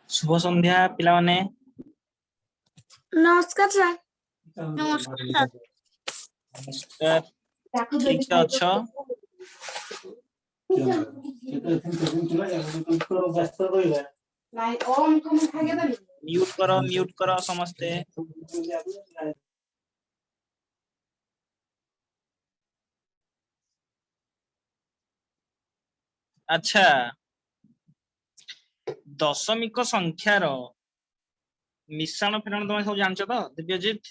शुभ संध्या पिला माने। नमस्कार सर। नमस्कार नमस्कार। ठीक अच्छा म्यूट करो समस्ते। अच्छा दशमिक संख्यार मिश्रण फेरण तुम सब जानछ तो दिव्यजीत?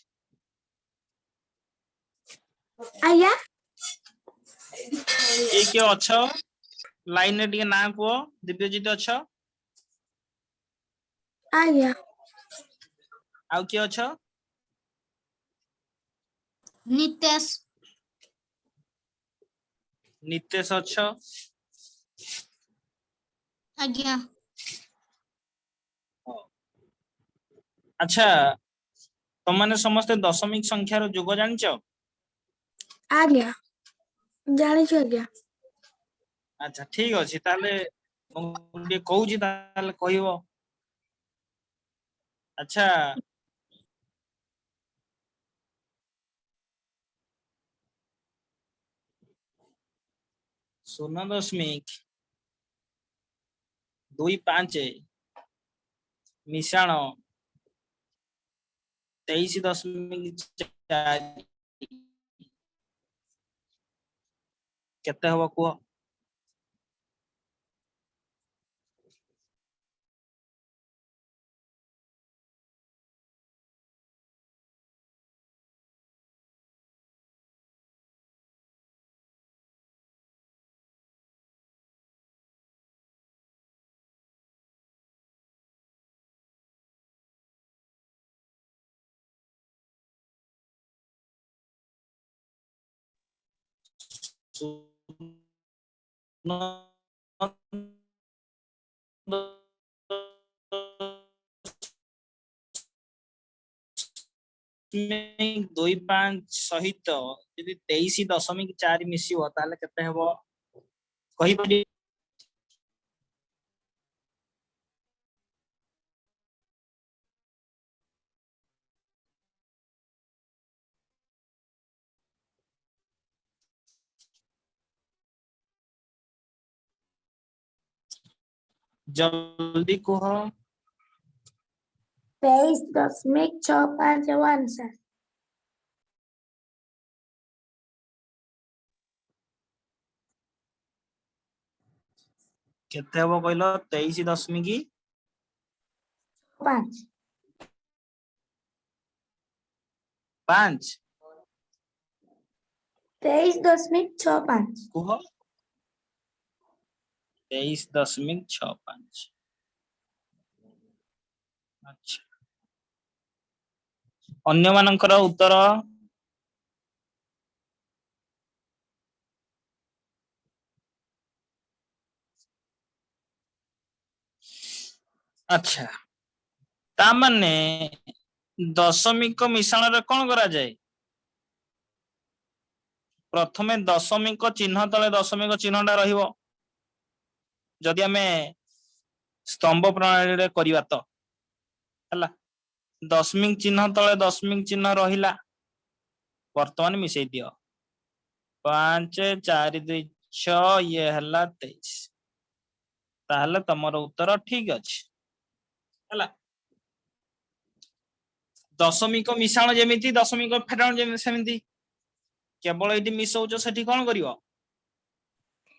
आया के अच्छा लाइन रे टिके ना को दिव्यजीत अच्छा आया आउ के अच्छा नितेश नितेश अच्छा आज्ञा अच्छा तुमने समस्ते दशमिक संख्यार जोग जानछ? आया जाने छो आज्ञा। अच्छा ठीक अछि ताले मुझे कहूची ताले कहिवो। अच्छा शून्य दशमिक 25 मिश्रण 23.4 केते हबो कुह? दुई पांच सहित यदि 23.4 मिसिव ताले केते हबो कहि परि? जल्दी कह। 23.651 सर। केते हबो कहलो 23.5 23.65 कुह 23.65। अच्छा अन्य मानकर उत्तर? अच्छा ता माने दशमिक मिश्रण रे कोन करा जाय? प्रथमे दशमिक चिन्ह तले दशमिक चिन्हटा रहिबो जदि आमे स्तंभ प्रणाली रे करिवा तो हला दशमिक चिन्ह तले दशमिक चिन्ह रहिला वर्तमान मिसै दियो 5 4 2 6 ये हला 23 ताहले तमरो उत्तर ठीक अछि हला। दशमिक मिश्रण जेमिति दशमिक फेडाण जेमिति सेमिति केवल एटी मिसौच सेठी कोन करिवो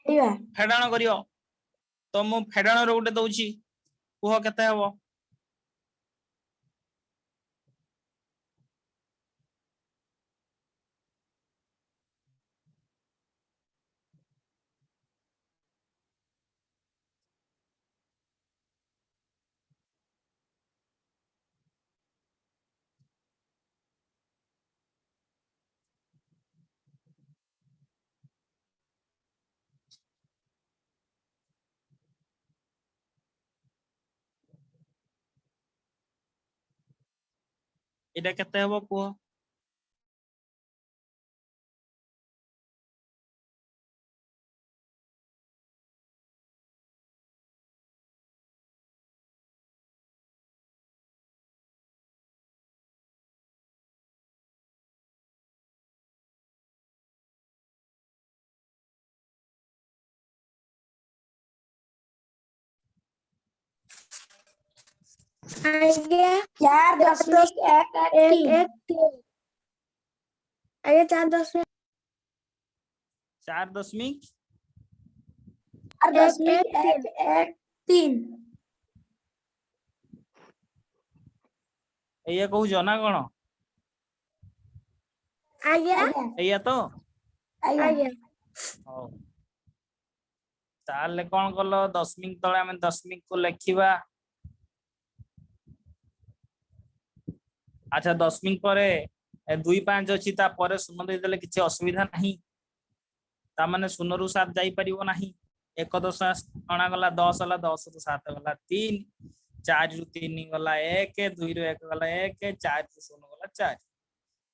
फेडाण करिवो तो मु फेडाण रो उठे दउची कुह केते हबो? एटा केते हबो कुह? आज्ञा 4.1 एक 3 आज्ञा 4.1 4.1 3 एया कहू जना कोन आज्ञा एया तो आज्ञा हौ ताले कोन कलो दशमिक तळे हम दशमिक को लिखिबा अच्छा दशमिक परे 2 5 अछि ता परे शून्य दे देले किछि असुविधा नाही ता माने शून्य रु 7 जाई परिबो नाही 1 10 अणा गला 10 हला 10 रु 7 गला 3 4 रु 3 गला 1 2 रु 1 गला 1 4 रु 0 गला 4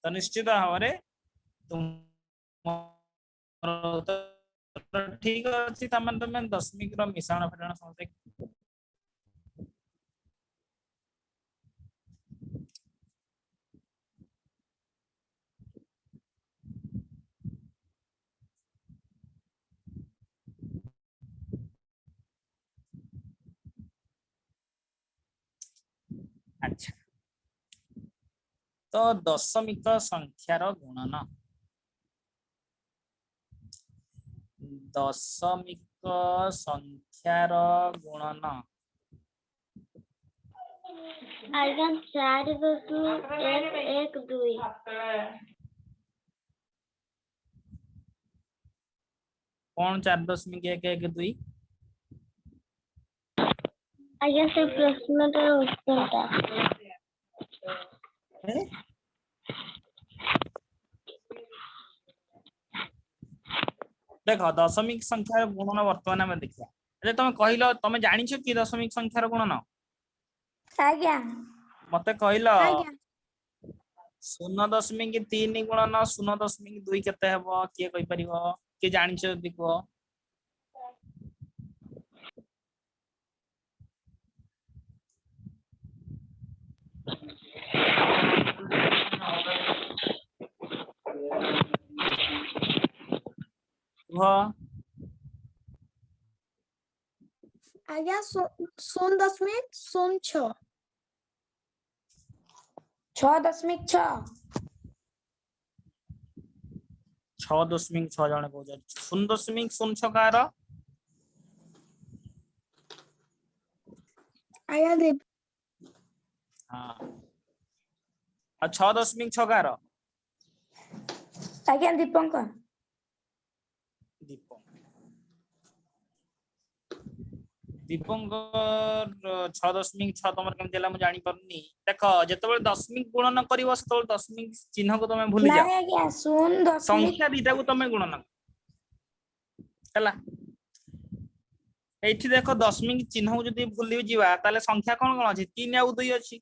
तो निश्चित भाବରେ तुम ठीक अछि ता माने तुम दशमिक रो मिश्रण फेरण समझे अच्छा तो दशमिक संख्यार गुणन दशमिक संख्यार गुणन आज्ञा 4.112 कौन 4.112 आज्ञा से प्रश्नटार उत्तरटा देख दशमिक संख्यार गुणन वर्तमान में देखिया अरे तुम कहलो तुम जानिछ कि दशमिक संख्यार गुणन आज्ञा मते कहलो आज्ञा 0.3 गुणन 0.2 केते हेबो के कहि परिबो के जानिछ देखो वाह आज्ञा 0.06 6.6 6.6 जने कहू 0.06 कार आज्ञा दीप हां आ 6.6 कार आज्ञा दीपंकर दीपंकर 6.6 तमर केम देला मु जानि परनी देखो जेतबे दशमिक गुणन करिवो सेतबे दशमिक चिन्ह को तमे भूली जाओ आज्ञा 0.0 संख्या दीटा को तमे गुणन हला एठी देखो दशमिक चिन्ह को जदी भूली जीवा ताले संख्या कोन कोन अछि 3 आ 2 अछि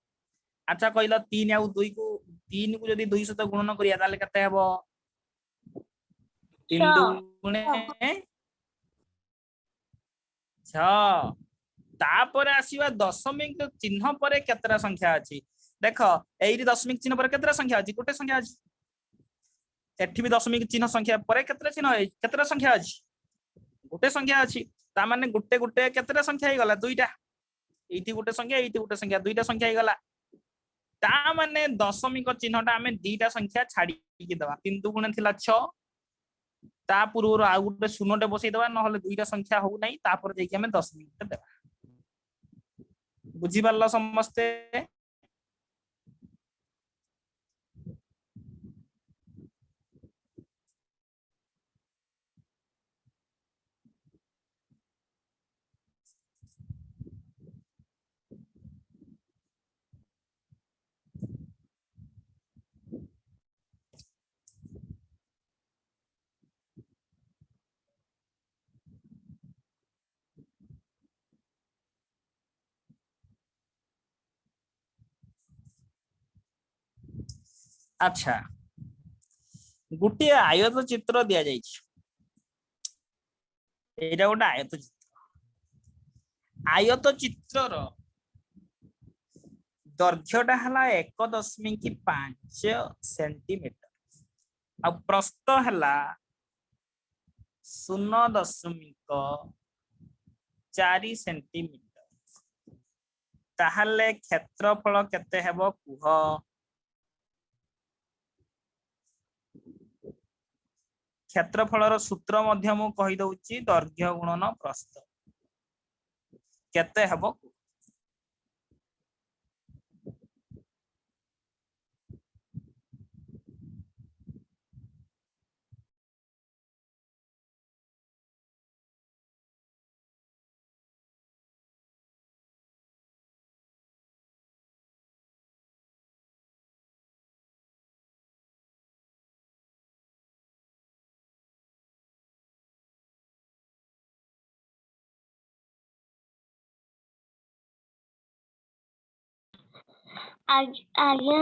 अच्छा कहला 3 आ 2 को 3 को जदी 2 सहित गुणन करिया ताले कते हेबो 3 दुगुणे 6 तापर आसीबा दशमिक चिन्ह परे केतरा संख्या अछि देखो एई दशमिक चिन्ह परे केतरा संख्या अछि गोटे संख्या अछि एठी भी दशमिक चिन्ह संख्या परे केतरा चिन्ह है केतरा संख्या अछि गोटे संख्या अछि ता माने गोटे गोटे केतरा संख्या हे गला दुईटा एठी गोटे संख्या दुईटा संख्या हे गला ता माने दशमिक चिन्हटा हमें दुईटा संख्या छाडी के दबा 3 दुगुणे थिला 6 ता पूर्व आ गोटे शून्यटे बसई दबा नहले दुईटा संख्या हो नै तापर जेकी हमें दशमिक देबा बुझी पारला समस्ते अच्छा गोटे आयत चित्र दिया जाइछ एटा गोटे आयत चित्रर दैर्घ्यटा हला 1.5 सेंटीमीटर आ प्रस्थ हला 0.4 सेंटीमीटर ताहले क्षेत्रफल केते हेबो कुह क्षेत्रफलर सूत्र मध्य मु कहि दउची दैर्घ्य गुणन प्रस्थ केते हेबो आज्ञा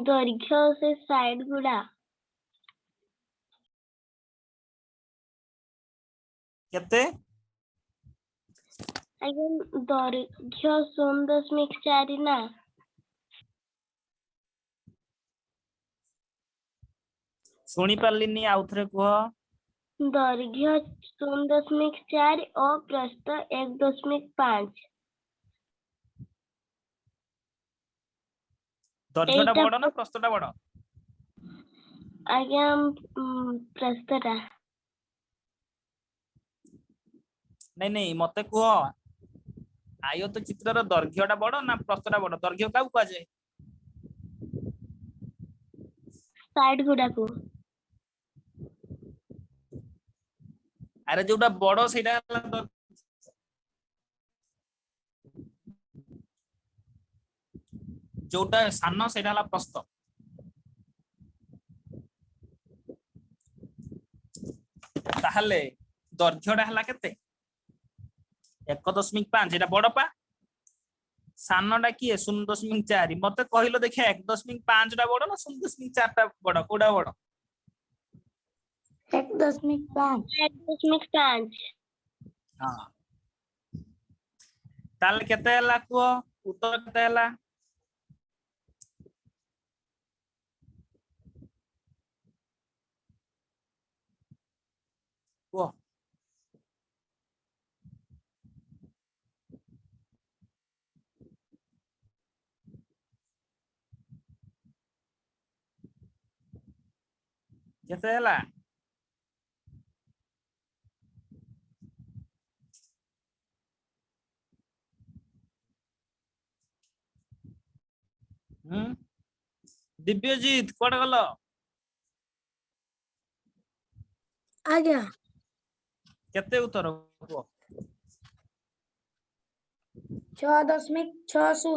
दैर्घ्य से साइड गुड़ा केते आज्ञा दैर्घ्य 0.4 ना सुनी पारलिनी आउ थरे कुह दैर्घ्य 0.4 और प्रस्थ 1.5 दैर्घ्यटा एटा बड़ ना प्रस्थटा बड़ आज्ञा प्रस्थटा नहीं नहीं मते कुह आयत चित्रर दैर्घ्यटा बड़ ना प्रस्थटा बड़ दैर्घ्य काउ कुआ जाय साइड गुड़ा को अरे जोटा बड़ सेटा जोटा सान सेटा हला प्रस्थ ताहले दैर्घ्यटा हला केते 1.5 एटा बड़ पा सानटा किए 0.4 मते कहिलो देखिए 1.5 टा बड़ ना 0.4 टा बड़ कोडा बड़ 1.5 1.5 हां ताले केते हला को उत्तर केते हला को केते हला दिव्यजीत कोड गलो आज्ञा केते उत्तर को 6.60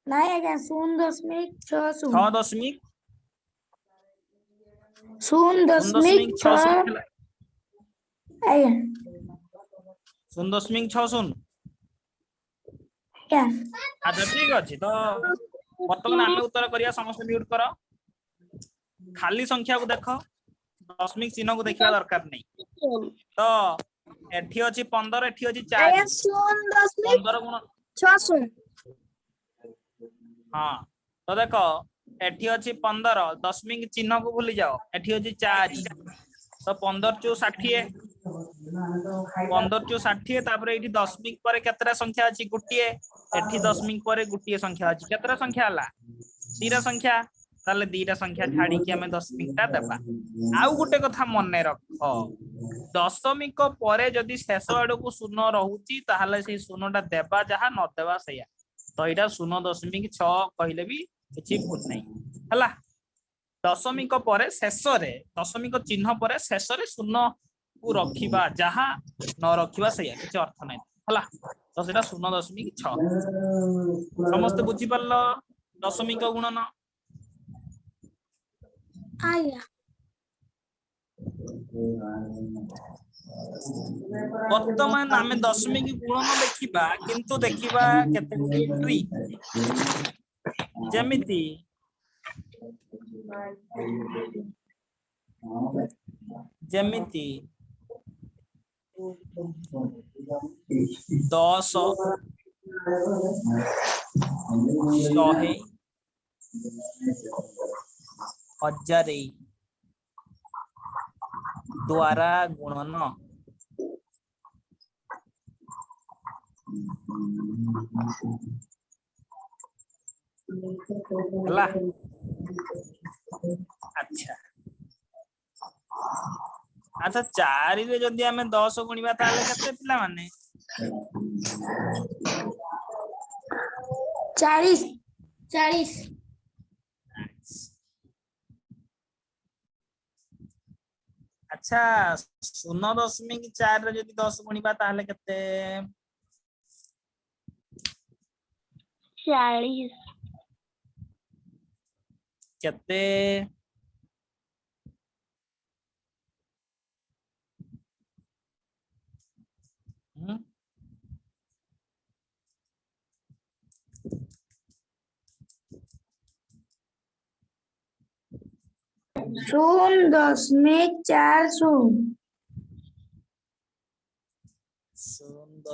नहीं आज्ञा 0.60 6.60 0.6 आज्ञा 0.60 क्या अच्छा ठीक अछि तो वर्तमान आमे उत्तर करिया समस्त म्यूट करो खाली संख्या को देखो दशमिक चिन्ह को देखिबा दरकार नहीं तो एठी अछि 15 एठी अछि 4 आज्ञा 15 गुण 0.60 हाँ तो देखो एठी अछि 15 दशमिक चिन्ह को भूली जाओ एठी अछि 4 तो 15 चु 60 15 चु 60 तापर एठी दशमिक पर केतरा संख्या अछि गुटिए एठी दशमिक पर गुटिए संख्या अछि केतरा संख्या हला दीरा संख्या ताले दीरा संख्या छाडी कि हमें दशमिकटा देबा आउ गुटे कथा मने रखो दशमिक परे जदि शेष आडो को शून्य रहउची ताहाले से शून्यटा देबा जहा न देबा सया तो एटा 0.6 कहले भी किछि भूल नहीं हला दशमिक परे शेष रे दशमिक चिन्ह परे शेष रे शून्य को रखिबा जहा न रखिबा सया किछि अर्थ नहीं हला तो सेटा 0.6 समस्त बुझी परलो दशमिक गुणन आज्ञा वर्तमान आमे दशमिक गुणन देखिबा किंतु देखिबा केते गुटे ट्रिक जेमिति जेमिति 10 100 1000 द्वारा गुणन हला अच्छा अच्छा 4 रे जदि आमे 10 गुणिबा ताले केते पिला माने 40 40 अच्छा 0.4 रे जदि 10 गुणिबा ताले केते 40 केते हम्म? शून्य दशमिक 4 शून्य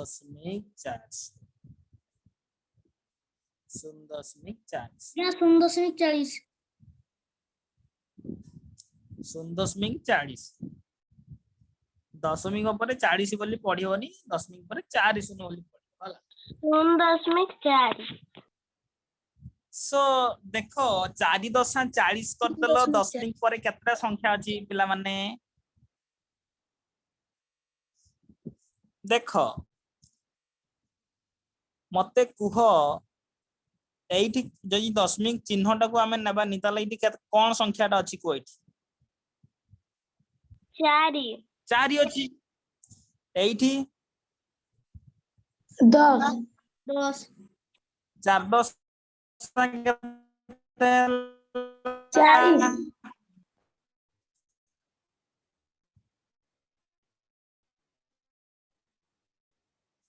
0.4 0.4 0.40 0.40 दशमिक पर 40 बोली पढ़िबनी दशमिक पर 4 शून्य बोली पढ़िबो 0.4 सो देखो 4 दशा 40 करदेलो 0.4 दशमिक पर केतटा संख्या अछि पिला माने देखो मते कुह एठी जदि दशमिक चिन्हटा को आमे नेबा नि ताले एठी कोन संख्याटा अछि को एठी 4 4 अछि एठी 10 10 4 10 40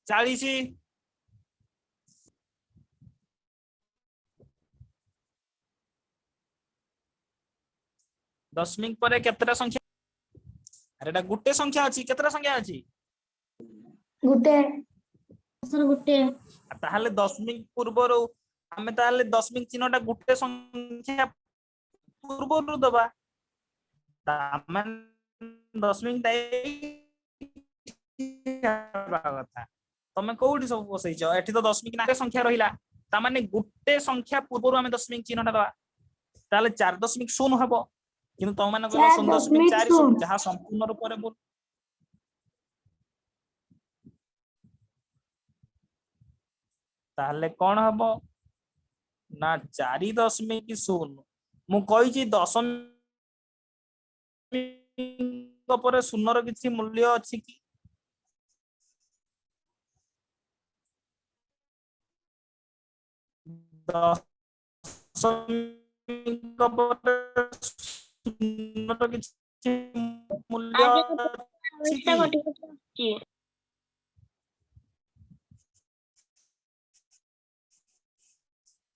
40 दशमिक पर केतटा संख्या अरे एटा गुटे संख्या अछि केतटा संख्या अछि गुटे सर गुटे ताहले दशमिक पूर्वरो आमे ताहले दशमिक चिन्हटा गुटे संख्या पूर्वरो दबा तामान दशमिक दाई कथा तमे कोउठी सब बसैछ एठी तो दशमिक नाके संख्या रहिला ता माने गुटे संख्या पूर्वरो आमे दशमिक चिन्हटा दबा ताहले 4.0 हबो किंतु तम माने कहलो 0.4 4.0 जहा संपूर्ण रूप रे बोल ताहले कोन हबो ना 4.0 मु कहिची दशमिक पर शून्यर किछि मूल्य अछि कि दशमिक पर शून्यर किछि मूल्य आगे अछि इसका कि कटी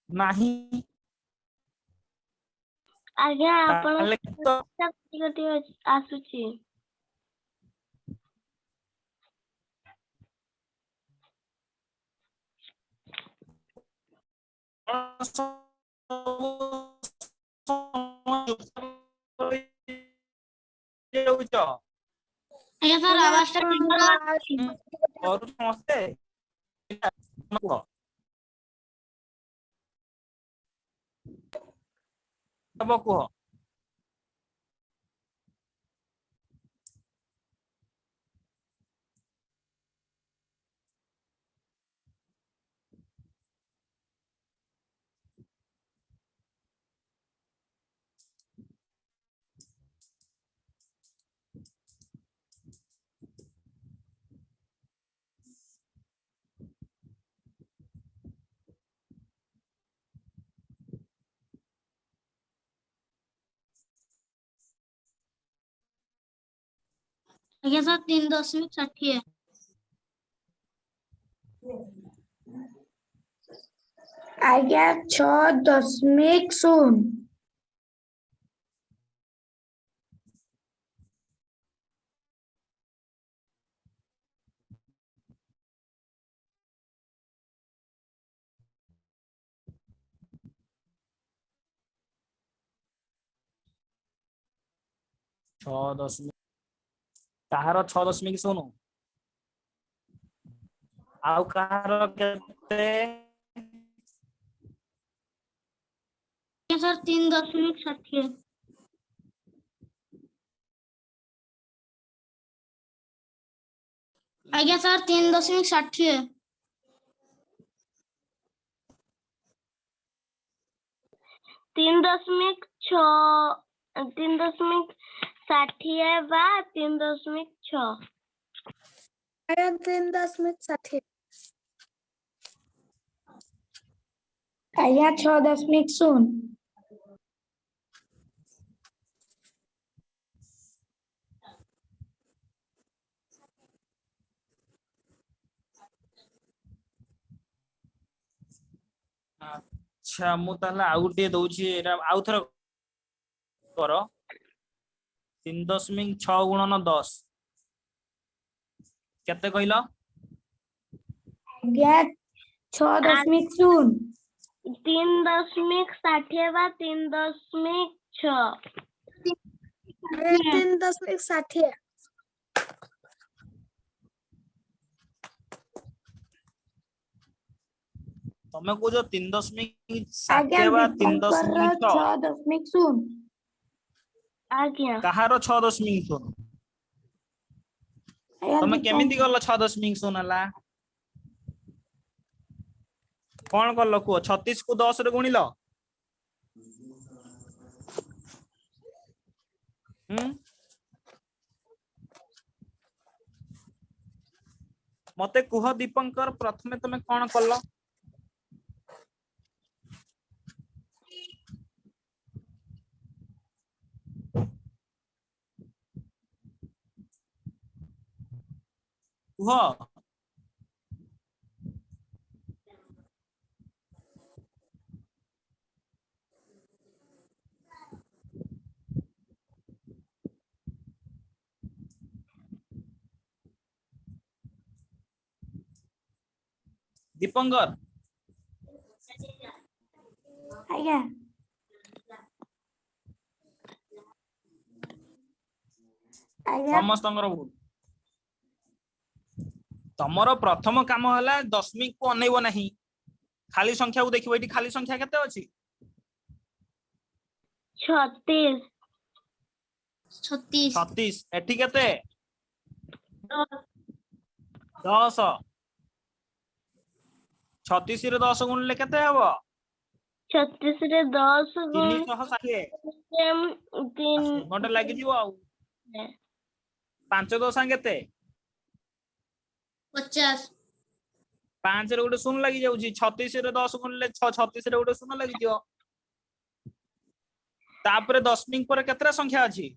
नाही आज्ञा आपण ताहले तो कटी कटी आसुची ଆଜ୍ଞା ସାର୍ ଆବାଜ ଟା କରୁ ସମସ୍ତେ କୁହ ହବ କୁହ ଆଜ୍ଞା ସାର୍ 3.60 ଆଜ୍ଞା 6.0 6 दशमिक ताहार 6.0 आउ कहार केते आज्ञा सर 3.60 आज्ञा सर 3.60 3.6 3.60 ବା 3.6 आया 3.60 आज्ञा 6.0 अच्छा मु ताला आउ गुटे दउची एरा आउ थर कर 3.6 गुणन 10 केते कहलो आज्ञा 6.0 3.60 ବା 3.6 आया 3.60 तमे को जो 3.60 आज्ञा बा दीपंकर 3.6 6.0 ଆଜ୍ଞା कहार 6.0 आज्ञा तमे केमिति दीपंकर गल 6.0 हला कौन कल कुह 36 को 10 रे गुणिल मते कुह दीपंकर प्रथमे तमे कौन कल कुह दीपंकर आज्ञा आज्ञा समस्तंकर भूल तमरो प्रथम काम हला दशमिक को अनेइबो नहीं खाली संख्या को देखिबो एठी खाली संख्या केते अछि 36 36 36 एठी केते 10 36 रे 10 गुणले केते हबो 36 ରେ 10 ଗୁଣ 360 घंटे लागि जीवो आ 5 10 केते 50 5 रे गोटे शून्य लागि जाउची 36 रे 10 गुणले 36 रे गोटे शून्य लागि जियो तापरे दशमिक पर केतरा संख्या अछि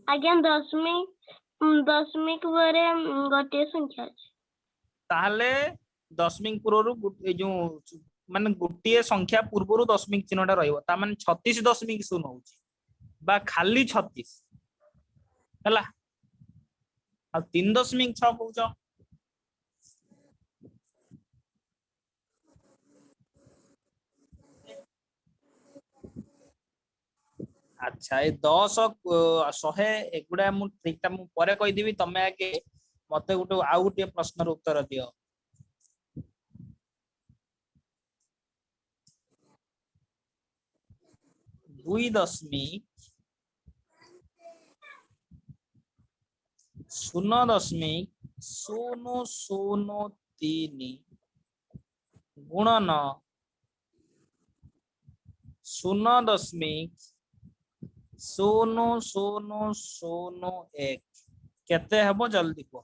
ଆଜ୍ଞା ଦଶମିକ ପରେ ଗୋଟିଏ ସଂଖ୍ୟା ଅଛି ताहले दशमिक पूर्वरु ए जो माने गोटिए संख्या पूर्वरु दशमिक चिन्हटा रहइबो ता माने 36.0 होउची बा खाली 36 हला आ 3.6 कहउछ अच्छा ए 10 100 एगुडा मु ठीकटा मु परे कहि देबी तमे आके मते गुटे आउ गुटे प्रश्नर उत्तर दियो 2.0.003 गुणन 0.0001 केते हबो जल्दी को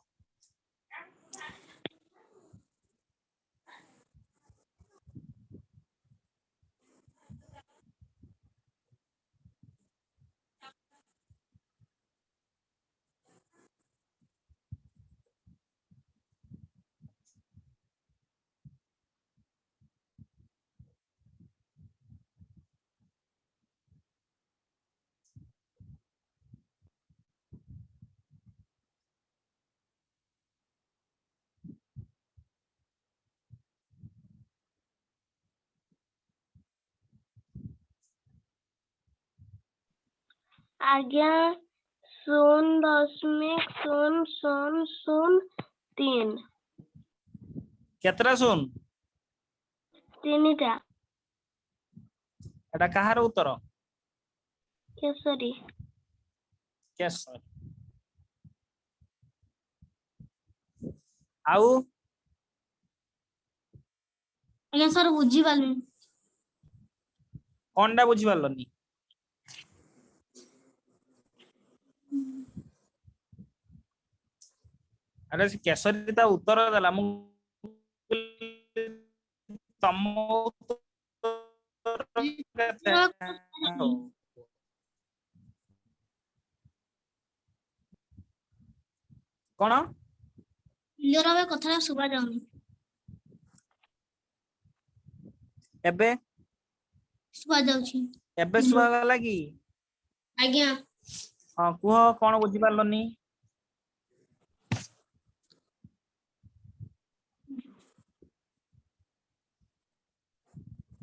ଆଜ୍ଞା 0.0000 तीन केतरा शून तीनटा एटा कहार उत्तर केसरी केसर आउ ଆଜ୍ଞା ସାର୍ ବୁଝିପାରିଲିନି। कोनटा बुझी पारलनी अरे से केसरी ता उत्तर देला मु तम उत्तर केते हो? कोन କ୍ଲିୟର ଭାବେ କଥାଟା ଶୁଭା ଯାଉନି। एबे ଶୁଭା ଯାଉଛି। एबे सुवा गला कि ଆଜ୍ଞା हां कुह कोन बुझी पारलनी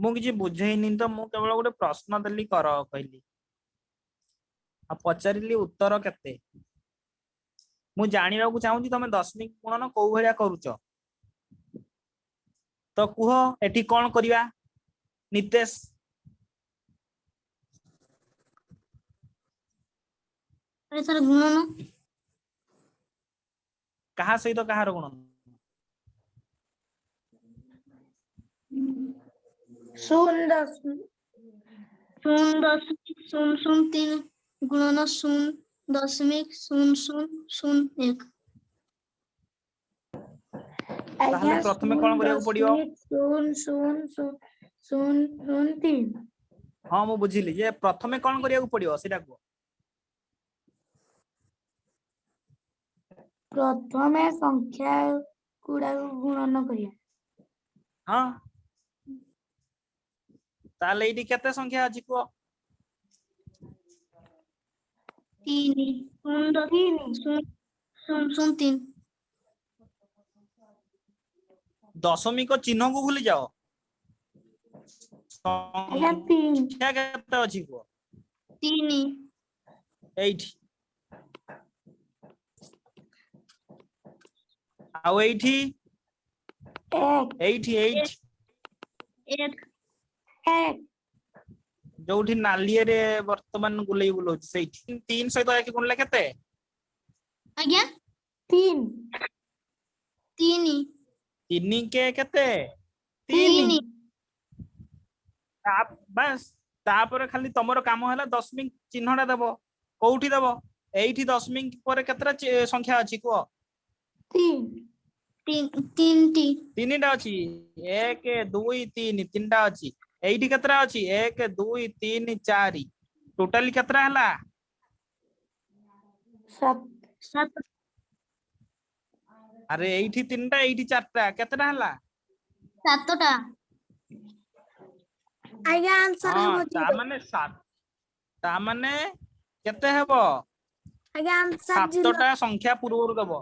मु किछि बुझेइनी तो मु केवल गोटे प्रश्न देली कर कहली आ पचारिली उत्तर केते मु जानिबा को चाहूची तमे दशमिक गुणन को भलिया करूच तो कुह एठी कोन करिवा नितेश ଆରେ ସାର୍ ଗୁଣନ कहा सहित कहार गुणन ଶୂନ ଦଶମିକ ଶୂନ ଶୂନ ତିନି ଗୁଣନ ଶୂନ ଦଶମିକ ଶୂନ ଶୂନ ଶୂନ ଏକ। ताहले प्रथमे कोन करिया को पडियो ଶୂନ ଶୂନ ଶୂନ ଶୂନ ଶୂନ ତିନି हां मु बुझिली जे प्रथमे कोन करिया को पडियो सेटा को ପ୍ରଥମେ ସଂଖ୍ୟା ଗୁଡାକୁ ଗୁଣନ କରିବା। हां ताले एठी केते संख्या अछि को ତିନି शून्य ତିନି शून्य ଶୂନ ଶୂନ ତିନି दशमिक चिन्ह को भूली जाओ ଆଜ୍ଞା ତିନି संख्या केते अछि को ତିନି एठी आउ एठी ଏକ एठी एठी एक ଏକ जोठी नालिए रे वर्तमान गुलेई बुलो सेठी 3 सहित एक गुणले केते ଆଜ୍ଞା ତିନି ତିନି तीन के केते ତିନି ता बस तापर खाली तमरो काम होला दशमिक चिन्हटा देबो कोउठी देबो एठी दशमिक पर केतरा संख्या अछि को ତିନି ତିନିଟି तीनटा अछि 1 2 3 तीनटा अछि एठी केतरा अछि 1 2 3 4 टोटली केतरा हला ସାତ सात अरे एठी तीनटा एठी चारटा केतरा हला ସାତଟା आज्ञा आंसर हां हम ता 0 माने 7 ता माने केते हेबो आज्ञा आंसर 0 सातटा संख्या पूर्वरु दबो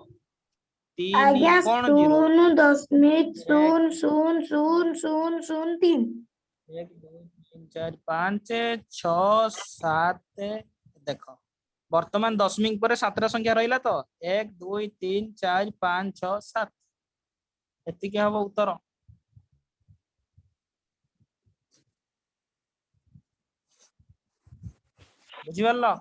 3 ଆଜ୍ଞା कोण 0 ଶୂନ ଦଶମିକ ଶୂନ ଶୂନ ଶୂନ ଶୂନ ଶୂନ ତିନି 1 2 3 4 5 6 7 देखो वर्तमान दशमिक पर सातटा संख्या रहिला तो 1 2 3 4 5 6 7 एति के हबो उत्तर बुझी पारलो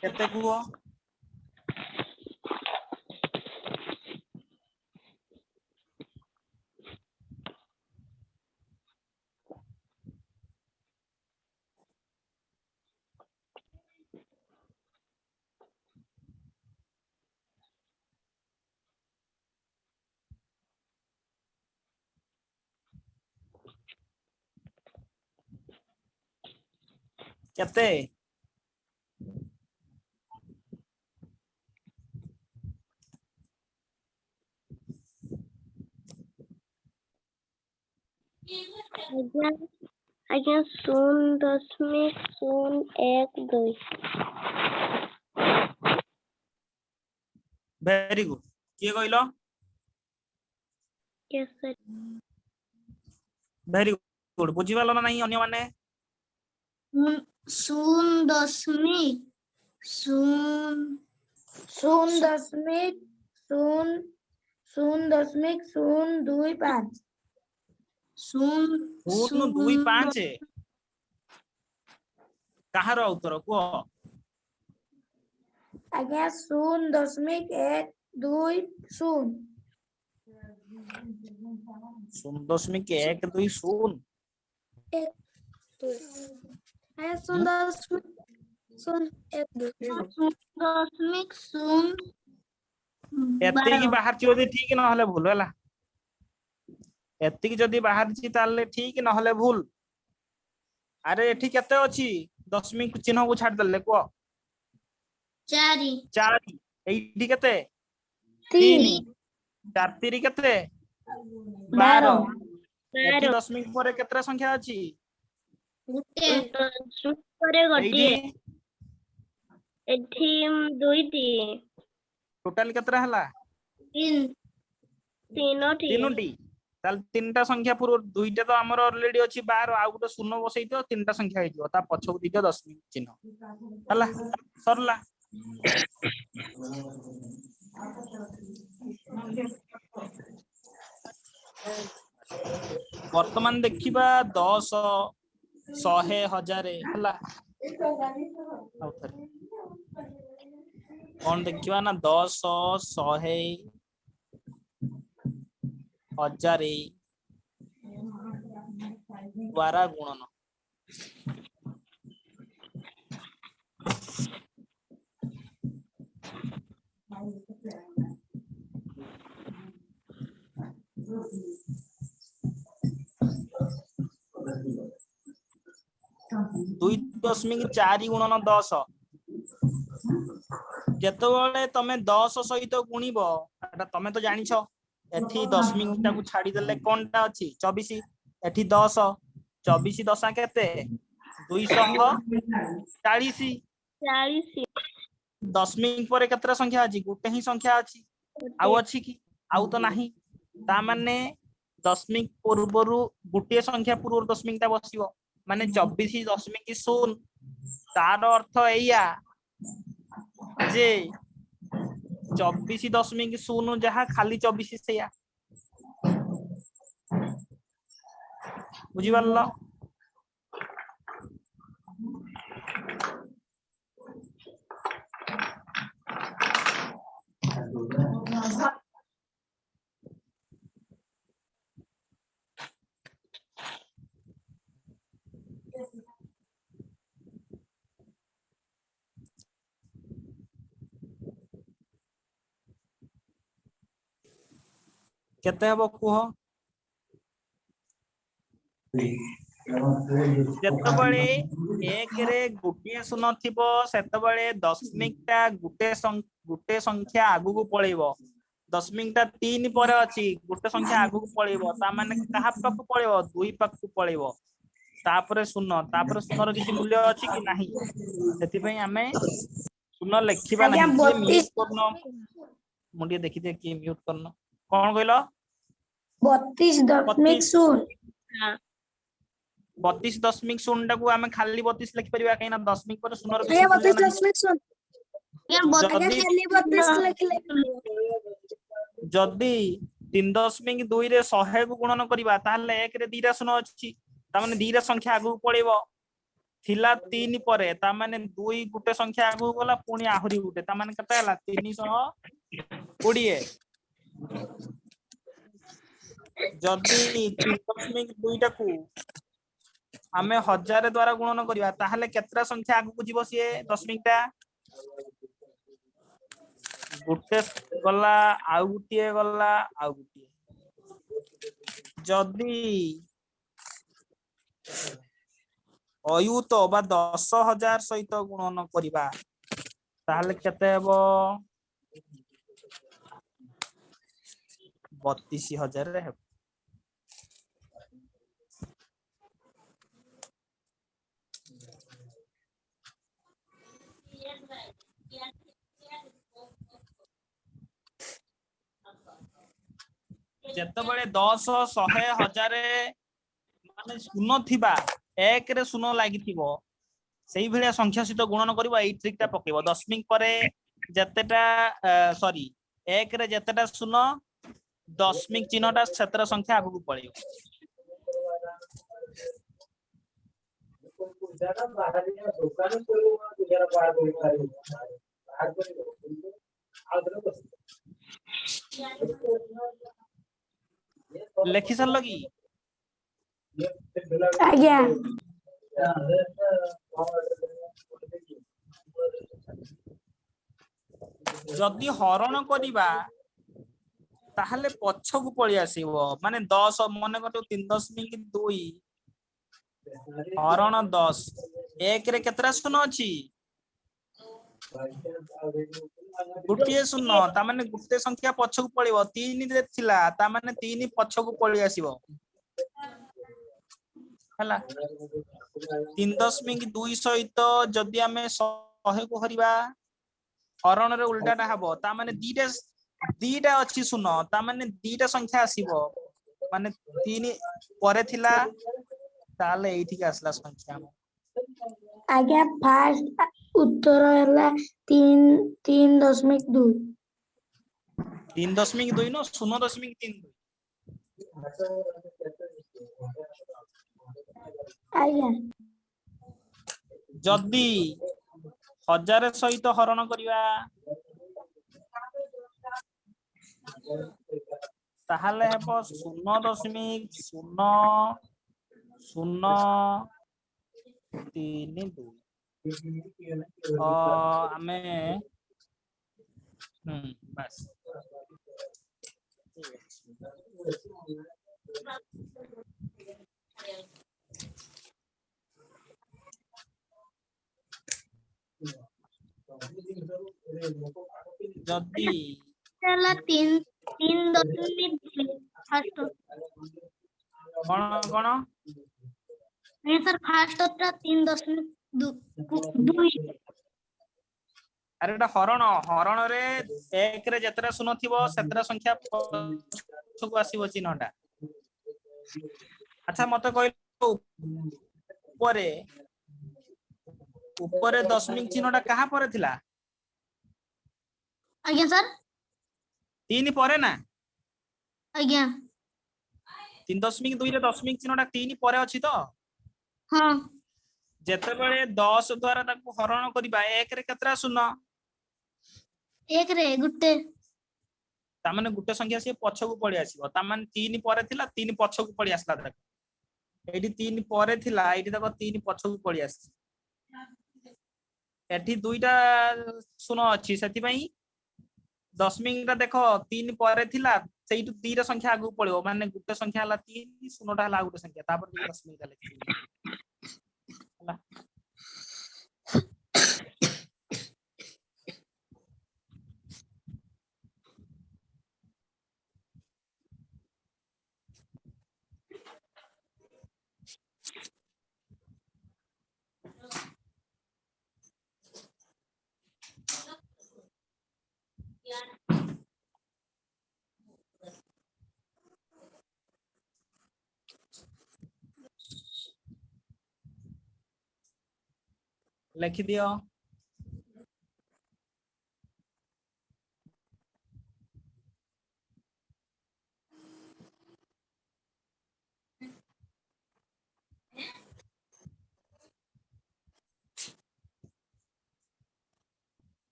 केते कुह केते आज्ञा आज्ञा 0.012 वेरी गुड किए कहलो केसरी वेरी गुड बुझी पालो ना नहीं अन्य माने 0.025 0.25 कहार उत्तर कुह आज्ञा 0.120 0.120 आज्ञा 0.120 एति की बाहर जदी ठीक न हले भूल होला एति की जदी बाहर छी ताले ठीक न हले भूल अरे एठी केते अछि दशमिक चिन्ह को छाड़ देले को 4 4 एठी केते 3 3 4 3 केते 12 एठी दशमिक परे केतरा संख्या अछि गुटे करे एठी गोटे एठी दुईटी टोटल केतरा हला 3 तीनोटी तीनोटी ताल तीनटा संख्या पूर्व दुईटा तो हमर ऑलरेडी अछि 12 आ गुटे शून्य बसई तो तीनटा संख्या हेजियो ता पछो दिटा दशमिक चिन्ह हला सरला वर्तमान देखिबा 10 100 1000 हला कौन देखिबा ना 10 100 1000 द्वारा गुणन दुई दशमिक 4 गुणन 10 जेतबेले तमे 10 सहित गुणिबो एटा तमे तो जानिछो एठी दशमिक टाकू छाडी देले कोनटा अछि 24 एठी 10 24 दशा केते 240 40 दशमिक परे केतरा संख्या अछि गुटे ही संख्या अछि आउ अछि कि आउ तो नाही ता माने दशमिक पूर्वरु गुटे संख्या पूर्व दशमिक ता बसिबो माने 24.0 तार अर्थ एया जे 24.0 जहा खाली 24 सेया बुझी पारलो केते हबो कुह जेतबळे एक रे गुटिए शून्य थिबो सेतबळे दशमिक ता गुटे संख्या आगु को पळेबो दशमिक ता 3 पर अछि गुटे संख्या आगु को पळेबो ता माने कहा पाक पळेबो 2 पाक को पळेबो तापरे शून्य रो किछि मूल्य अछि कि नाही सेति पई हमें शून्य लिखिबा आज्ञा नाही जे 32 म्यूट करनो मुंडी देखि दे कि म्यूट करनो कोन कहलो 32.0 32.0 टाकू आमे खाली 32 लिखि परिबा काइना दशमिक पर शून्य रो किछि आज्ञा मूल्य नाही 32.0 आज्ञा जदी खाली 32 लिखले जदि 3.2 रे 100 को गुणन करिबा ताहले 1 रे 2 टा शून्य अछि ता माने 2 रा संख्या आगु पळेबो थिला 3 परे ता माने 2 गुटे संख्या आगु गला पुनी आहुरी गुटे ता माने कते हला 320 जदि 3.2 टाकू आमे 1000 द्वारा गुणन करिबा ताहले केतरा संख्या आगु को जीवो सिए दशमिक टा गुटे गला आउ गुटिए गला आउ गुटिए जदि अयुत बा 10,000 सहित गुणन करिबा ताहले केते हेबो 32,000 रे हेबो जेतबेले 10 100 1000 माने शून्य थिबा 1 रे शून्य लागिथिबो सेही भलिया संख्या सहित गुणन करिबो एई ट्रिक टा पकेबो दशमिक परे जेतेटा सॉरी 1 रे जेतेटा शून्य दशमिक चिन्हटा सेतर संख्या आगु पळेयो लेखि सरलो की आज्ञा जदि हरण करिबा ताहले पछकु पळि आसीबो माने 10 मने कतो 3.2 हरण 10 1 रे केतरा शून्य अछि गुटिए शून्य ता माने गुटे संख्या पछकु पळिबो 3 रे थिला ता माने 3 पछकु पळि आसीबो हला 3.2 सहित जदि आमे 100 को हरिबा हरण रे उल्टाटा हबो ता माने दीटा अछि शून्य ता माने दीटा संख्या आसीबो माने 3 परे थिला ताले एठी के आसला संख्या आज्ञा फास्ट उत्तर है 3.2 3.2 नो 0.32 आज्ञा जदि 1000 सहित हरण करिवा ताहले हेबो 0.0032 आमे बस जदि चला 3.2 फास्ट कोन कोन नहीं सर फास्ट टा 3.2 अरे एटा हरण रे 1 रे जेतरा शून्य थिबो सेतरा संख्या पछकु आसीबो चिन्हटा अच्छा मते कहलो ऊपरे दशमिक चिन्हटा कहा परे थिला आज्ञा सर 3 परे ना आज्ञा 3.2 रे दशमिक चिन्हटा 3 परे अछि तो हाँ जेतेबेले 10 द्वारा ताको हरण करिबा 1 रे केतरा शून्य 1 रे गुटे ता माने गुटे संख्या से पछकु पळि आसीबो ता माने 3 परे थिला 3 पछकु पळि आसला ताको एठी 3 परे थिला एठी ताको 3 पछकु पळि आसी एठी दुईटा शून्य अछि सेति पई दशमिक टा देखो 3 परे थिला सेइटु 2 रा संख्या आगु पळिबो माने गुटे संख्या हला 3 शून्यटा हला गुटे संख्या तापर दशमिक टा लेखि हला लेखि दियो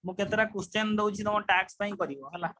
मु केतरा क्वेश्चन दउची तम टास्क पई करिवो हला।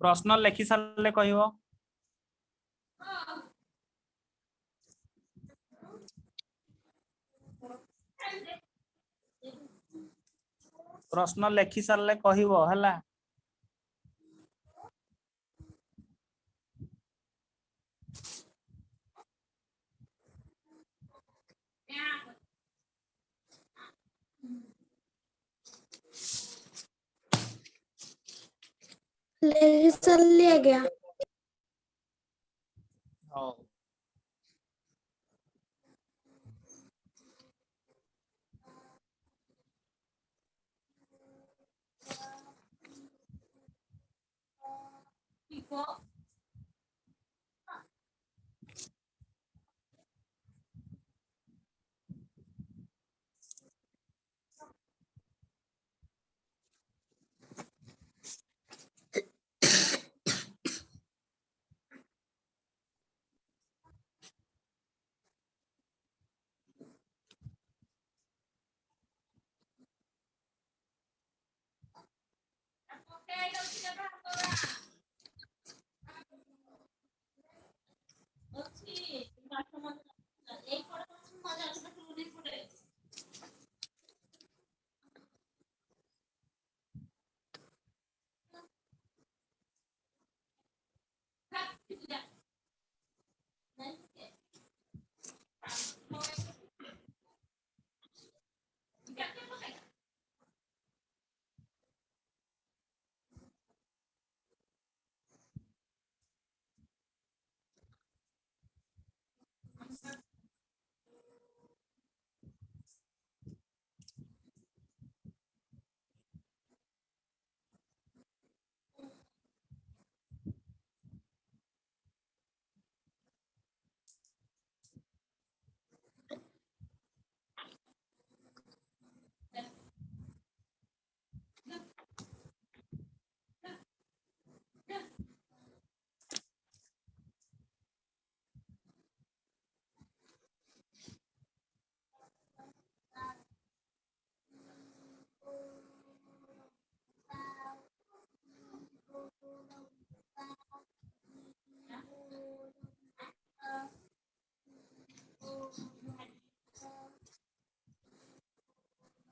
प्रश्न लेखि सारले कहिवो। प्रश्न लेखि सारले कहिवो हला। ले चल लिया गया। हौ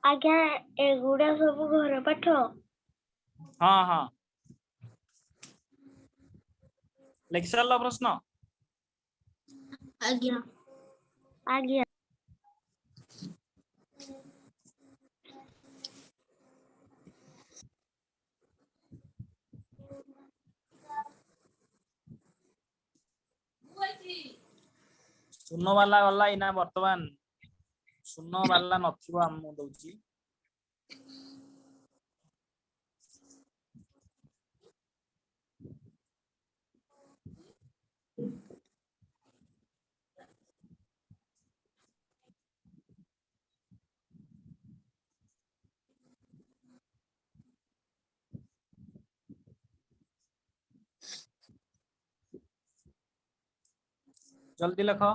आज्ञा एगुड़ा सब घर पाठ। हाँ हाँ लेखि सारलो प्रश्न। आज्ञा आज्ञा शून्य वाला गला इना वर्तमान शून्य वाला नथिबो हम दउची। जल्दी लिखो।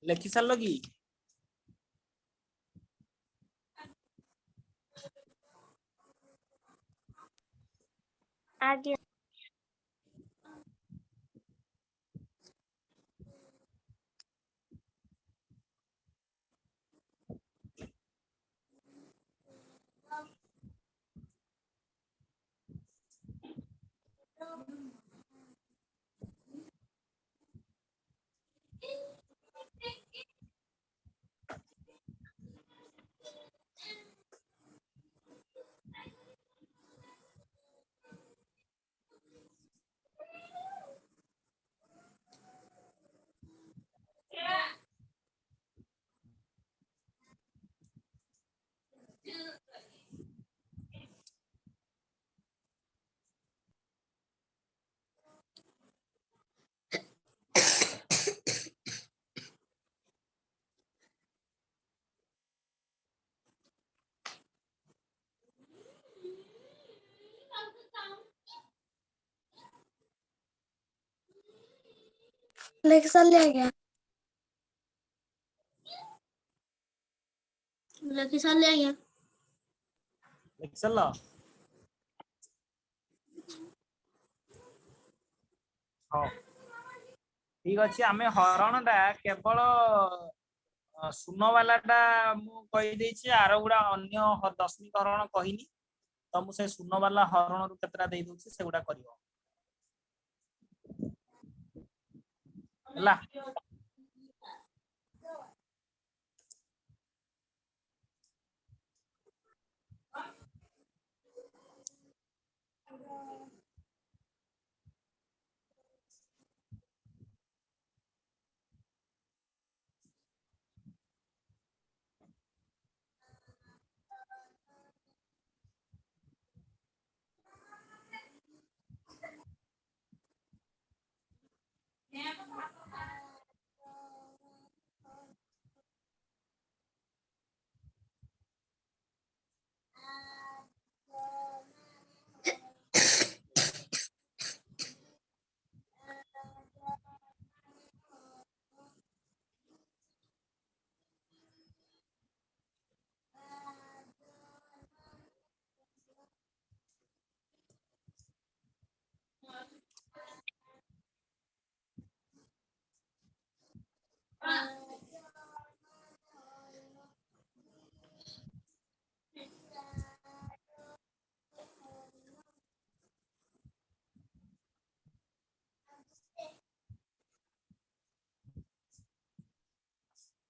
लिखि सारलो कि आज्ञा लिख सारली आज्ञा लिखि सारली आज्ञा लिखि सारलो हाँ ठीक अच्छे आम हरण टा केवल शून्य वालाटा मु कही देछि आर गुड़ा अन्य दशमिक हरण कहनी तो मुझे शून्य वाला हरण रु केतरा दे दूछि से गुड़ा करिवो हला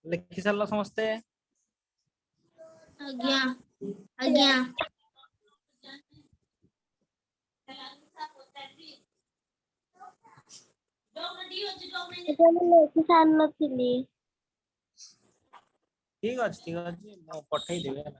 लिखि सारलो समस्ते आज्ञा आज्ञा एटा मैं लेखि सार नथिली ठीक अच्छे मु पठेई देबे हला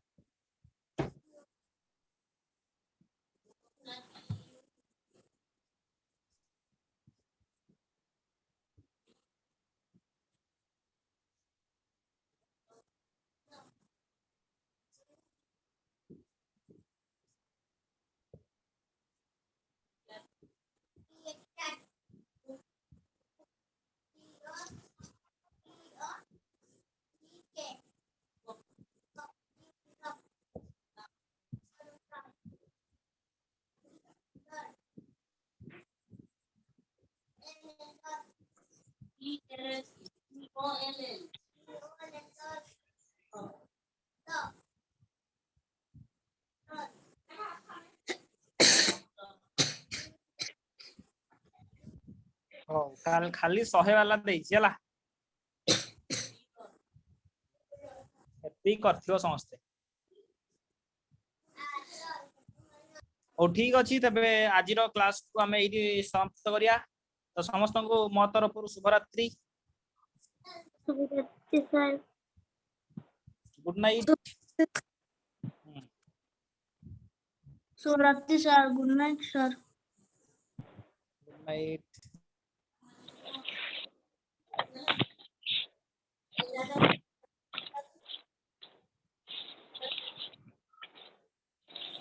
हो काल खाली 100 वाला देछि हला एती करथियो समस्ते ओ ठीक अछि तबे आजिरो क्लास को हमें एठी समाप्त करिया तो समस्त को मो तरफ शुभरात्रि सुविधा सर गुड नाइट शुभरात्रि sir good night sir good night